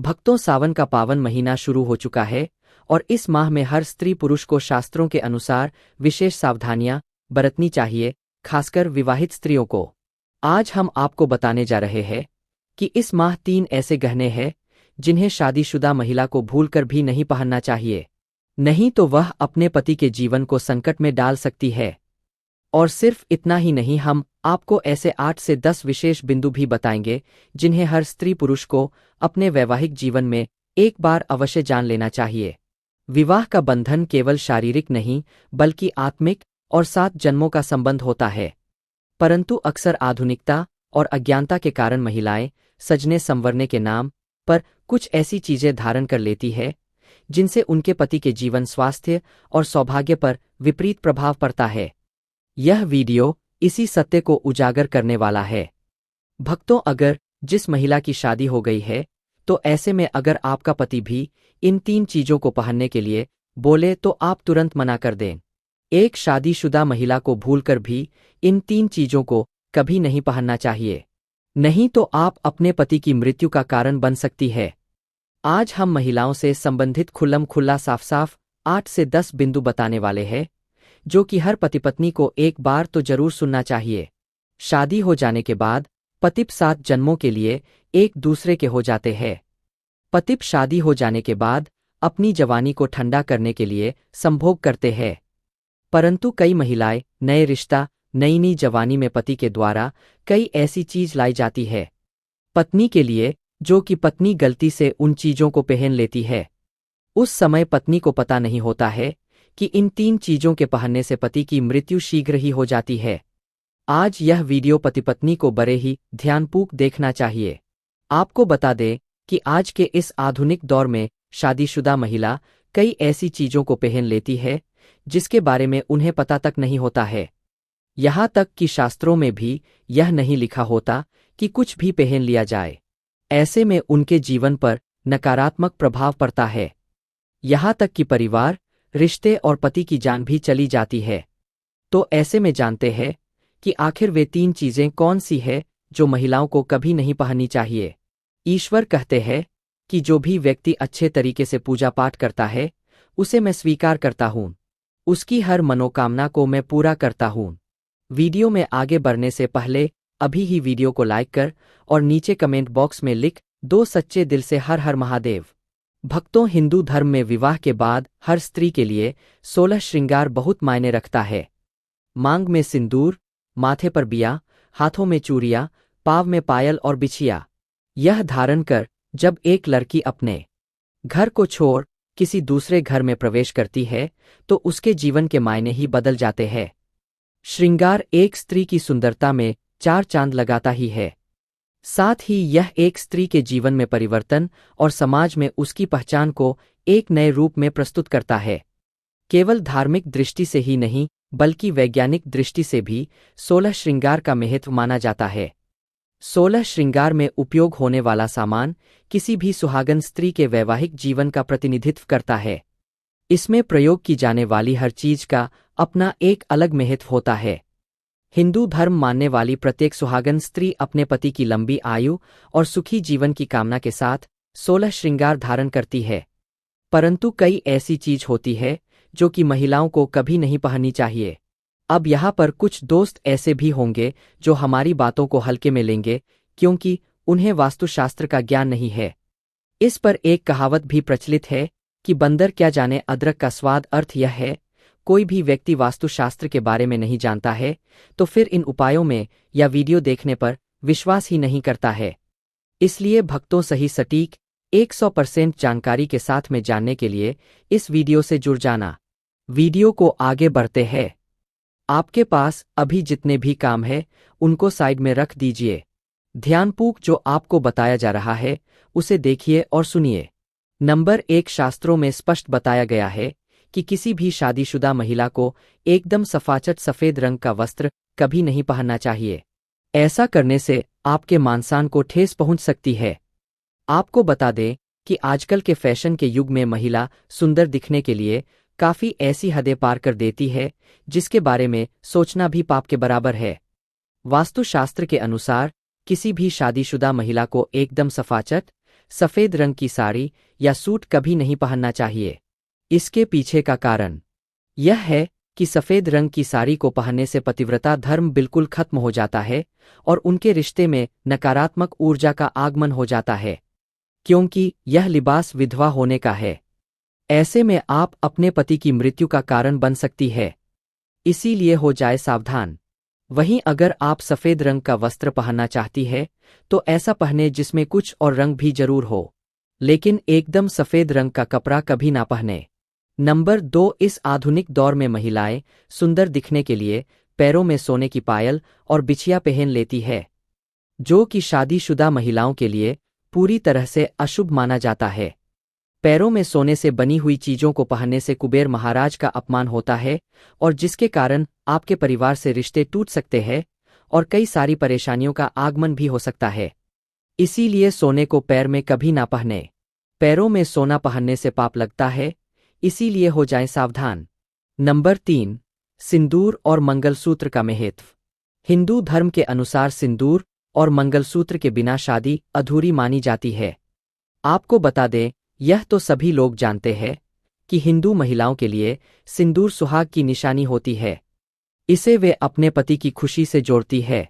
भक्तों, सावन का पावन महीना शुरू हो चुका है और इस माह में हर स्त्री पुरुष को शास्त्रों के अनुसार विशेष सावधानियां बरतनी चाहिए, खासकर विवाहित स्त्रियों को। आज हम आपको बताने जा रहे हैं कि इस माह 3 ऐसे गहने हैं जिन्हें शादीशुदा महिला को भूलकर भी नहीं पहनना चाहिए, नहीं तो वह अपने पति के जीवन को संकट में डाल सकती है। और सिर्फ इतना ही नहीं, हम आपको ऐसे 8 से 10 विशेष बिंदु भी बताएंगे जिन्हें हर स्त्री पुरुष को अपने वैवाहिक जीवन में एक बार अवश्य जान लेना चाहिए। विवाह का बंधन केवल शारीरिक नहीं बल्कि आत्मिक और 7 जन्मों का संबंध होता है। परंतु अक्सर आधुनिकता और अज्ञानता के कारण महिलाएं सजने संवरने के नाम पर कुछ ऐसी चीजें धारण कर लेती है जिनसे उनके पति के जीवन, स्वास्थ्य और सौभाग्य पर विपरीत प्रभाव पड़ता है। यह वीडियो इसी सत्य को उजागर करने वाला है। भक्तों, अगर जिस महिला की शादी हो गई है तो ऐसे में अगर आपका पति भी इन 3 चीजों को पहनने के लिए बोले तो आप तुरंत मना कर दें। एक शादीशुदा महिला को भूलकर भी इन 3 चीजों को कभी नहीं पहनना चाहिए, नहीं तो आप अपने पति की मृत्यु का कारण बन सकती है। आज हम महिलाओं से संबंधित खुल्लम खुल्ला साफ साफ 8 से 10 बिंदु बताने वाले हैं जो कि हर पति पत्नी को एक बार तो जरूर सुनना चाहिए। शादी हो जाने के बाद पतिप 7 जन्मों के लिए एक दूसरे के हो जाते हैं। पतिप शादी हो जाने के बाद अपनी जवानी को ठंडा करने के लिए संभोग करते हैं, परंतु कई महिलाएं नए रिश्ता, नई जवानी में पति के द्वारा कई ऐसी चीज लाई जाती है पत्नी के लिए जो कि पत्नी गलती से उन चीजों को पहन लेती है। उस समय पत्नी को पता नहीं होता है कि इन 3 चीजों के पहनने से पति की मृत्यु शीघ्र ही हो जाती है। आज यह वीडियो पति पत्नी को बड़े ही ध्यानपूर्वक देखना चाहिए। आपको बता दें कि आज के इस आधुनिक दौर में शादीशुदा महिला कई ऐसी चीजों को पहन लेती है जिसके बारे में उन्हें पता तक नहीं होता है। यहाँ तक कि शास्त्रों में भी यह नहीं लिखा होता कि कुछ भी पहन लिया जाए। ऐसे में उनके जीवन पर नकारात्मक प्रभाव पड़ता है। यहाँ तक कि परिवार, रिश्ते और पति की जान भी चली जाती है। तो ऐसे में जानते हैं कि आखिर वे 3 चीजें कौन सी है जो महिलाओं को कभी नहीं पहननी चाहिए। ईश्वर कहते हैं कि जो भी व्यक्ति अच्छे तरीके से पूजा पाठ करता है उसे मैं स्वीकार करता हूँ, उसकी हर मनोकामना को मैं पूरा करता हूँ। वीडियो में आगे बढ़ने से पहले अभी ही वीडियो को लाइक कर और नीचे कमेंट बॉक्स में लिख दो सच्चे दिल से हर हर महादेव। भक्तों, हिंदू धर्म में विवाह के बाद हर स्त्री के लिए 16 श्रृंगार बहुत मायने रखता है। मांग में सिंदूर, माथे पर बिया, हाथों में चूड़ियां, पाँव में पायल और बिछिया। यह धारण कर जब एक लड़की अपने घर को छोड़ किसी दूसरे घर में प्रवेश करती है तो उसके जीवन के मायने ही बदल जाते हैं। श्रृंगार एक स्त्री की सुंदरता में 4 चांद लगाता ही है। साथ ही यह एक स्त्री के जीवन में परिवर्तन और समाज में उसकी पहचान को एक नए रूप में प्रस्तुत करता है। केवल धार्मिक दृष्टि से ही नहीं बल्कि वैज्ञानिक दृष्टि से भी 16 श्रृंगार का महत्व माना जाता है। 16 श्रृंगार में उपयोग होने वाला सामान किसी भी सुहागन स्त्री के वैवाहिक जीवन का प्रतिनिधित्व करता है। इसमें प्रयोग की जाने वाली हर चीज का अपना एक अलग महत्व होता है। हिंदू धर्म मानने वाली प्रत्येक सुहागन स्त्री अपने पति की लंबी आयु और सुखी जीवन की कामना के साथ 16 श्रृंगार धारण करती है। परंतु कई ऐसी चीज होती है जो कि महिलाओं को कभी नहीं पहननी चाहिए। अब यहाँ पर कुछ दोस्त ऐसे भी होंगे जो हमारी बातों को हल्के में लेंगे क्योंकि उन्हें वास्तुशास्त्र का ज्ञान नहीं है। इस पर एक कहावत भी प्रचलित है कि बंदर क्या जाने अदरक का स्वाद। अर्थ यह है, कोई भी व्यक्ति वास्तुशास्त्र के बारे में नहीं जानता है तो फिर इन उपायों में या वीडियो देखने पर विश्वास ही नहीं करता है। इसलिए भक्तों, सही सटीक 100% जानकारी के साथ में जानने के लिए इस वीडियो से जुड़ जाना। वीडियो को आगे बढ़ते हैं। आपके पास अभी जितने भी काम है उनको साइड में रख दीजिए। ध्यानपूर्वक जो आपको बताया जा रहा है उसे देखिए और सुनिए। नंबर 1, शास्त्रों में स्पष्ट बताया गया है कि किसी भी शादीशुदा महिला को एकदम सफाचट सफेद रंग का वस्त्र कभी नहीं पहनना चाहिए। ऐसा करने से आपके मानसान को ठेस पहुंच सकती है। आपको बता दें कि आजकल के फैशन के युग में महिला सुंदर दिखने के लिए काफी ऐसी हदें पार कर देती है जिसके बारे में सोचना भी पाप के बराबर है। वास्तुशास्त्र के अनुसार किसी भी शादीशुदा महिला को एकदम सफाचट सफ़ेद रंग की साड़ी या सूट कभी नहीं पहनना चाहिए। इसके पीछे का कारण यह है कि सफ़ेद रंग की साड़ी को पहनने से पतिव्रता धर्म बिल्कुल खत्म हो जाता है और उनके रिश्ते में नकारात्मक ऊर्जा का आगमन हो जाता है, क्योंकि यह लिबास विधवा होने का है। ऐसे में आप अपने पति की मृत्यु का कारण बन सकती है, इसीलिए हो जाए सावधान। वहीं अगर आप सफ़ेद रंग का वस्त्र पहनना चाहती है तो ऐसा पहने जिसमें कुछ और रंग भी जरूर हो, लेकिन एकदम सफ़ेद रंग का कपड़ा कभी ना पहने। नंबर 2, इस आधुनिक दौर में महिलाएं सुंदर दिखने के लिए पैरों में सोने की पायल और बिछिया पहन लेती है, जो कि शादीशुदा महिलाओं के लिए पूरी तरह से अशुभ माना जाता है। पैरों में सोने से बनी हुई चीजों को पहनने से कुबेर महाराज का अपमान होता है और जिसके कारण आपके परिवार से रिश्ते टूट सकते हैं और कई सारी परेशानियों का आगमन भी हो सकता है। इसीलिए सोने को पैर में कभी ना पहने। पैरों में सोना पहनने से पाप लगता है, इसीलिए हो जाएं सावधान। नंबर 3, सिंदूर और मंगलसूत्र का महत्व। हिंदू धर्म के अनुसार सिंदूर और मंगलसूत्र के बिना शादी अधूरी मानी जाती है। आपको बता दें, यह तो सभी लोग जानते हैं कि हिंदू महिलाओं के लिए सिंदूर सुहाग की निशानी होती है। इसे वे अपने पति की खुशी से जोड़ती है।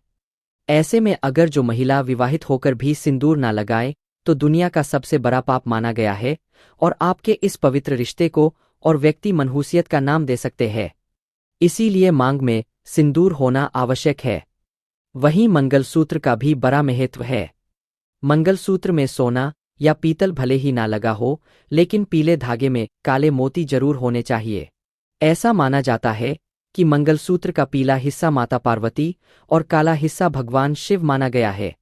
ऐसे में अगर जो महिला विवाहित होकर भी सिंदूर ना लगाए तो दुनिया का सबसे बड़ा पाप माना गया है और आपके इस पवित्र रिश्ते को और व्यक्ति मनहूसियत का नाम दे सकते हैं। इसीलिए मांग में सिंदूर होना आवश्यक है। वहीं मंगलसूत्र का भी बड़ा महत्व है। मंगलसूत्र में सोना या पीतल भले ही ना लगा हो, लेकिन पीले धागे में काले मोती जरूर होने चाहिए। ऐसा माना जाता है कि मंगलसूत्र का पीला हिस्सा माता पार्वती और काला हिस्सा भगवान शिव माना गया है।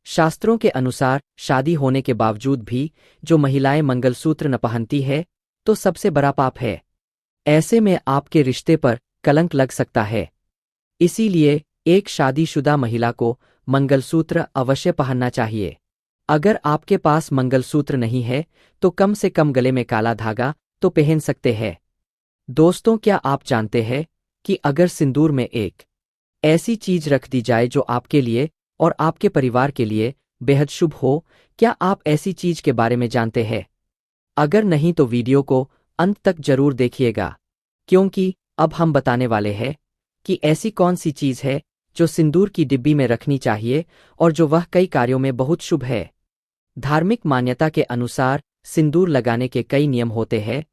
शास्त्रों के अनुसार शादी होने के बावजूद भी जो महिलाएं मंगलसूत्र न पहनती है तो सबसे बड़ा पाप है। ऐसे में आपके रिश्ते पर कलंक लग सकता है। इसीलिए एक शादीशुदा महिला को मंगलसूत्र अवश्य पहनना चाहिए। अगर आपके पास मंगलसूत्र नहीं है तो कम से कम गले में काला धागा तो पहन सकते हैं। दोस्तों, क्या आप जानते हैं कि अगर सिंदूर में एक ऐसी चीज रख दी जाए जो आपके लिए और आपके परिवार के लिए बेहद शुभ हो? क्या आप ऐसी चीज के बारे में जानते हैं? अगर नहीं तो वीडियो को अंत तक जरूर देखिएगा, क्योंकि अब हम बताने वाले हैं कि ऐसी कौन सी चीज है जो सिंदूर की डिब्बी में रखनी चाहिए और जो वह कई कार्यों में बहुत शुभ है। धार्मिक मान्यता के अनुसार सिंदूर लगाने के कई नियम होते हैं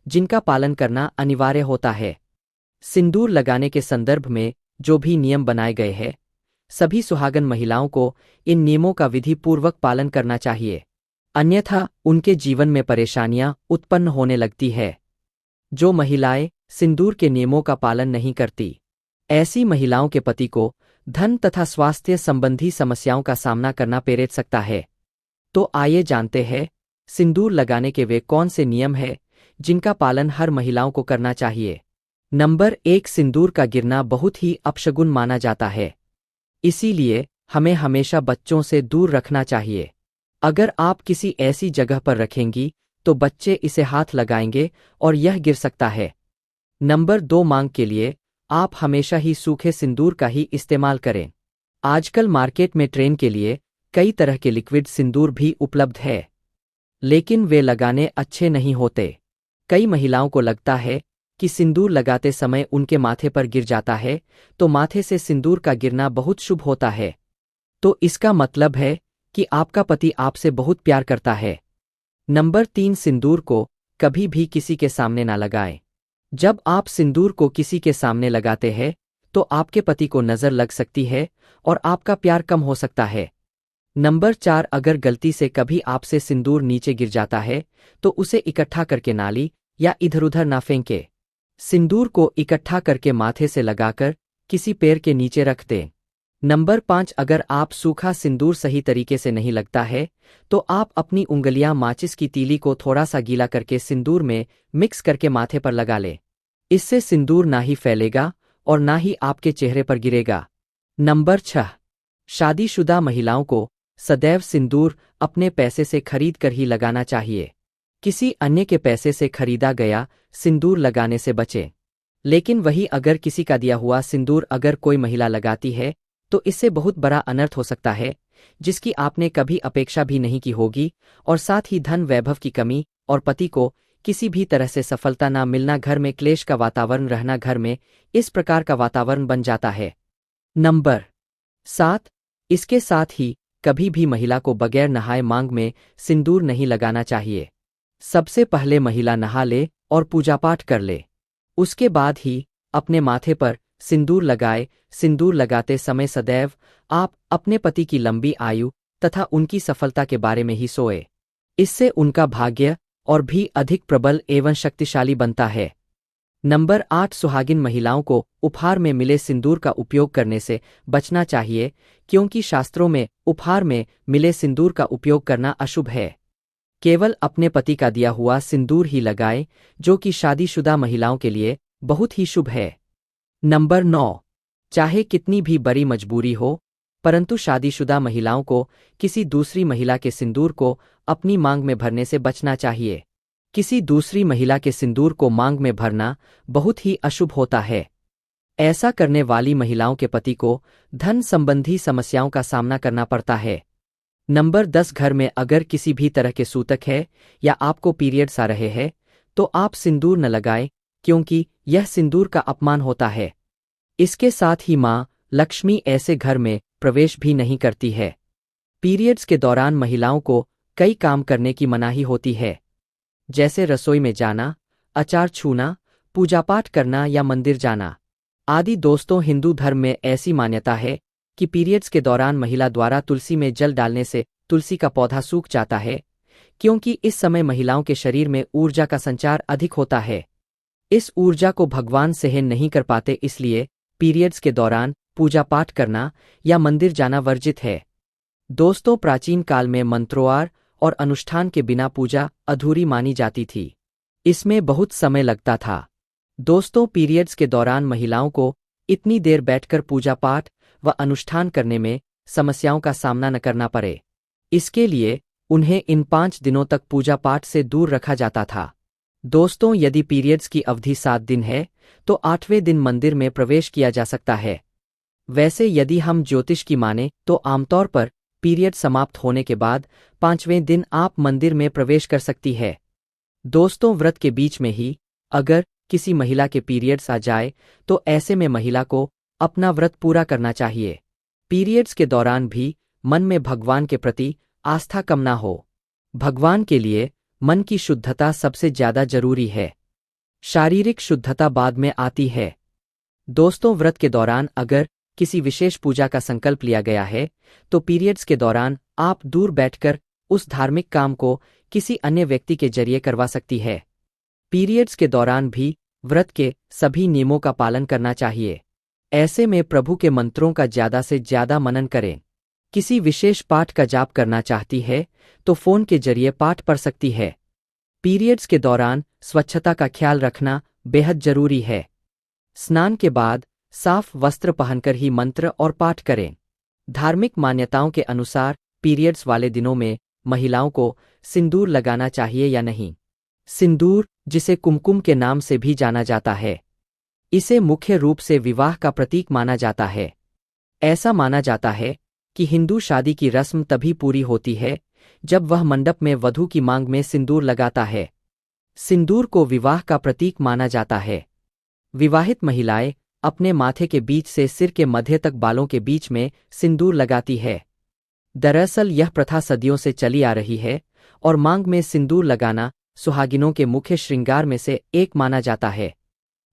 जिनका पालन करना अनिवार्य होता है। सिंदूर लगाने के संदर्भ में जो भी नियम बनाए गए हैं, सभी सुहागन महिलाओं को इन नियमों का विधि पूर्वक पालन करना चाहिए, अन्यथा उनके जीवन में परेशानियां उत्पन्न होने लगती है। जो महिलाएं सिंदूर के नियमों का पालन नहीं करती, ऐसी महिलाओं के पति को धन तथा स्वास्थ्य संबंधी समस्याओं का सामना करना पड़ सकता है। तो आइए जानते हैं सिंदूर लगाने के वे कौन से नियम हैं जिनका पालन हर महिलाओं को करना चाहिए। नंबर 1, सिंदूर का गिरना बहुत ही अपशगुन माना जाता है, इसीलिए हमें हमेशा बच्चों से दूर रखना चाहिए। अगर आप किसी ऐसी जगह पर रखेंगी तो बच्चे इसे हाथ लगाएंगे और यह गिर सकता है। नंबर 2, मांग के लिए आप हमेशा ही सूखे सिंदूर का ही इस्तेमाल करें। आजकल मार्केट में ट्रेंड के लिए कई तरह के लिक्विड सिंदूर भी उपलब्ध है, लेकिन वे लगाने अच्छे नहीं होते। कई महिलाओं को लगता है कि सिंदूर लगाते समय उनके माथे पर गिर जाता है, तो माथे से सिंदूर का गिरना बहुत शुभ होता है। तो इसका मतलब है कि आपका पति आपसे बहुत प्यार करता है। नंबर 3, सिंदूर को कभी भी किसी के सामने ना लगाएं। जब आप सिंदूर को किसी के सामने लगाते हैं तो आपके पति को नजर लग सकती है और आपका प्यार कम हो सकता है। नंबर 4, अगर गलती से कभी आपसे सिंदूर नीचे गिर जाता है तो उसे इकट्ठा करके नाली या इधर-उधर ना फेंके। सिंदूर को इकट्ठा करके माथे से लगाकर किसी पेड़ के नीचे रख दें। नंबर 5, अगर आप सूखा सिंदूर सही तरीके से नहीं लगता है तो आप अपनी उंगलियां माचिस की तीली को थोड़ा सा गीला करके सिंदूर में मिक्स करके माथे पर लगा लें। इससे सिंदूर ना ही फैलेगा और ना ही आपके चेहरे पर गिरेगा। नंबर 6, शादीशुदा महिलाओं को सदैव सिंदूर अपने पैसे से खरीद कर ही लगाना चाहिए। किसी अन्य के पैसे से खरीदा गया सिंदूर लगाने से बचें। लेकिन वही अगर किसी का दिया हुआ सिंदूर अगर कोई महिला लगाती है तो इससे बहुत बड़ा अनर्थ हो सकता है, जिसकी आपने कभी अपेक्षा भी नहीं की होगी, और साथ ही धन वैभव की कमी और पति को किसी भी तरह से सफलता ना मिलना, घर में क्लेश का वातावरण रहना, घर में इस प्रकार का वातावरण बन जाता है। नंबर 7, इसके साथ ही कभी भी महिला को बगैर नहाए मांग में सिंदूर नहीं लगाना चाहिए। सबसे पहले महिला नहा ले और पूजा पाठ कर ले, उसके बाद ही अपने माथे पर सिंदूर लगाए। सिंदूर लगाते समय सदैव आप अपने पति की लंबी आयु तथा उनकी सफलता के बारे में ही सोए। इससे उनका भाग्य और भी अधिक प्रबल एवं शक्तिशाली बनता है। नंबर 8, सुहागिन महिलाओं को उपहार में मिले सिंदूर का उपयोग करने से बचना चाहिए, क्योंकि शास्त्रों में उपहार में मिले सिंदूर का उपयोग करना अशुभ है। केवल अपने पति का दिया हुआ सिंदूर ही लगाएं, जो कि शादीशुदा महिलाओं के लिए बहुत ही शुभ है। नंबर 9, चाहे कितनी भी बड़ी मजबूरी हो, परंतु शादीशुदा महिलाओं को किसी दूसरी महिला के सिंदूर को अपनी मांग में भरने से बचना चाहिए। किसी दूसरी महिला के सिंदूर को मांग में भरना बहुत ही अशुभ होता है। ऐसा करने वाली महिलाओं के पति को धन संबंधी समस्याओं का सामना करना पड़ता है। नंबर 10, घर में अगर किसी भी तरह के सूतक है या आपको पीरियड्स आ रहे हैं तो आप सिंदूर न लगाएं, क्योंकि यह सिंदूर का अपमान होता है। इसके साथ ही मां लक्ष्मी ऐसे घर में प्रवेश भी नहीं करती है। पीरियड्स के दौरान महिलाओं को कई काम करने की मनाही होती है, जैसे रसोई में जाना, अचार छूना, पूजा पाठ करना या मंदिर जाना आदि। दोस्तों, हिंदू धर्म में ऐसी मान्यता है कि पीरियड्स के दौरान महिला द्वारा तुलसी में जल डालने से तुलसी का पौधा सूख जाता है, क्योंकि इस समय महिलाओं के शरीर में ऊर्जा का संचार अधिक होता है। इस ऊर्जा को भगवान सहन नहीं कर पाते, इसलिए पीरियड्स के दौरान पूजा पाठ करना या मंदिर जाना वर्जित है। दोस्तों, प्राचीन काल में मंत्रोच्चार और अनुष्ठान के बिना पूजा अधूरी मानी जाती थी। इसमें बहुत समय लगता था। दोस्तों, पीरियड्स के दौरान महिलाओं को इतनी देर बैठकर पूजा पाठ व अनुष्ठान करने में समस्याओं का सामना न करना पड़े, इसके लिए उन्हें इन 5 दिनों तक पूजा पाठ से दूर रखा जाता था। दोस्तों, यदि पीरियड्स की अवधि 7 दिन है तो 8वें दिन मंदिर में प्रवेश किया जा सकता है। वैसे यदि हम ज्योतिष की माने तो आमतौर पर पीरियड समाप्त होने के बाद 5वें दिन आप मंदिर में प्रवेश कर सकती है। दोस्तों, व्रत के बीच में ही अगर किसी महिला के पीरियड्स आ जाए तो ऐसे में महिला को अपना व्रत पूरा करना चाहिए। पीरियड्स के दौरान भी मन में भगवान के प्रति आस्था कम ना हो। भगवान के लिए मन की शुद्धता सबसे ज्यादा जरूरी है, शारीरिक शुद्धता बाद में आती है। दोस्तों, व्रत के दौरान अगर किसी विशेष पूजा का संकल्प लिया गया है तो पीरियड्स के दौरान आप दूर बैठकर उस धार्मिक काम को किसी अन्य व्यक्ति के जरिए करवा सकती है। पीरियड्स के दौरान भी व्रत के सभी नियमों का पालन करना चाहिए। ऐसे में प्रभु के मंत्रों का ज्यादा से ज्यादा मनन करें। किसी विशेष पाठ का जाप करना चाहती है तो फोन के जरिए पाठ पढ़ सकती है। पीरियड्स के दौरान स्वच्छता का ख्याल रखना बेहद जरूरी है। स्नान के बाद साफ वस्त्र पहनकर ही मंत्र और पाठ करें। धार्मिक मान्यताओं के अनुसार पीरियड्स वाले दिनों में महिलाओं को सिंदूर लगाना चाहिए या नहीं। सिंदूर, जिसे कुमकुम के नाम से भी जाना जाता है, इसे मुख्य रूप से विवाह का प्रतीक माना जाता है। ऐसा माना जाता है कि हिंदू शादी की रस्म तभी पूरी होती है जब वह मंडप में वधू की मांग में सिंदूर लगाता है। सिंदूर को विवाह का प्रतीक माना जाता है। विवाहित महिलाएं अपने माथे के बीच से सिर के मध्य तक बालों के बीच में सिंदूर लगाती है। दरअसल यह प्रथा सदियों से चली आ रही है और मांग में सिंदूर लगाना सुहागिनों के मुख्य श्रृंगार में से एक माना जाता है।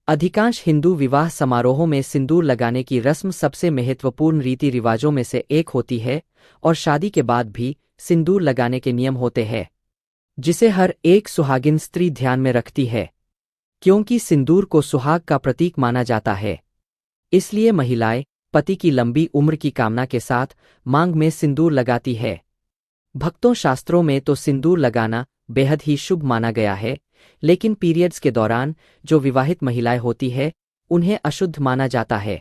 अधिकांश हिंदू विवाह समारोहों में सिंदूर लगाने की रस्म सबसे महत्वपूर्ण रीति रिवाजों में से एक होती है और शादी के बाद भी सिंदूर लगाने के नियम होते हैं, जिसे हर एक सुहागिन स्त्री ध्यान में रखती है। क्योंकि सिंदूर को सुहाग का प्रतीक माना जाता है, इसलिए महिलाएं पति की लंबी उम्र की कामना के साथ मांग में सिंदूर लगाती है। भक्तों, शास्त्रों में तो सिंदूर लगाना बेहद ही शुभ माना गया है, लेकिन पीरियड्स के दौरान जो विवाहित महिलाएं होती है उन्हें अशुद्ध माना जाता है।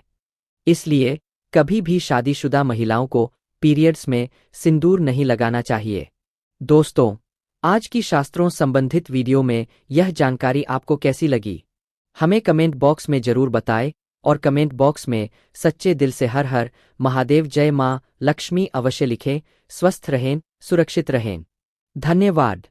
इसलिए कभी भी शादीशुदा महिलाओं को पीरियड्स में सिंदूर नहीं लगाना चाहिए। दोस्तों, आज की शास्त्रों संबंधित वीडियो में यह जानकारी आपको कैसी लगी, हमें कमेंट बॉक्स में जरूर बताएं और कमेंट बॉक्स में सच्चे दिल से हर हर महादेव जय माँ लक्ष्मी अवश्य लिखें। स्वस्थ रहें, सुरक्षित रहें। धन्यवाद।